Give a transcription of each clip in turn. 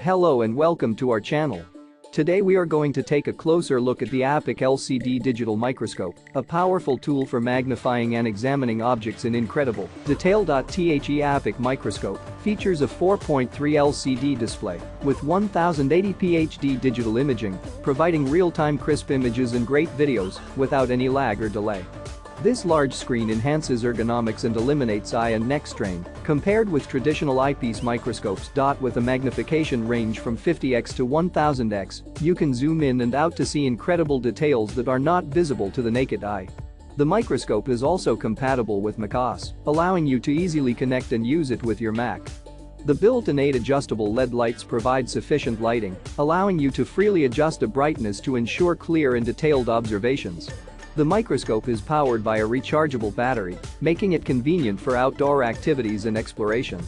Hello and welcome to our channel. Today we are going to take a closer look at the Aopick LCD Digital Microscope, a powerful tool for magnifying and examining objects in incredible detail. The Aopick microscope features a 4.3 LCD display with 1080p HD digital imaging, providing real-time crisp images and great videos without any lag or delay. This large screen enhances ergonomics and eliminates eye and neck strain compared with traditional eyepiece microscopes. With a magnification range from 50x to 1000x, you can zoom in and out to see incredible details that are not visible to the naked eye. The microscope is also compatible with macOS, allowing you to easily connect and use it with your Mac. The built-in 8 adjustable LED lights provide sufficient lighting, allowing you to freely adjust the brightness to ensure clear and detailed observations. The microscope is powered by a rechargeable battery, making it convenient for outdoor activities and exploration.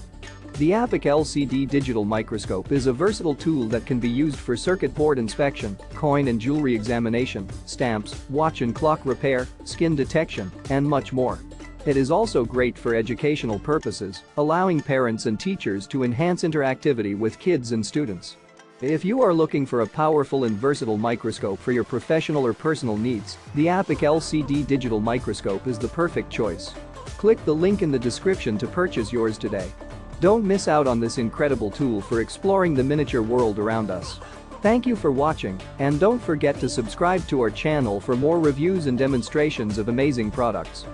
The Aopick LCD Digital Microscope is a versatile tool that can be used for circuit board inspection, coin and jewelry examination, stamps, watch and clock repair, skin detection, and much more. It is also great for educational purposes, allowing parents and teachers to enhance interactivity with kids and students. If you are looking for a powerful and versatile microscope for your professional or personal needs, the Aopick LCD Digital Microscope is the perfect choice. Click the link in the description to purchase yours today. Don't miss out on this incredible tool for exploring the miniature world around us. Thank you for watching, and don't forget to subscribe to our channel for more reviews and demonstrations of amazing products.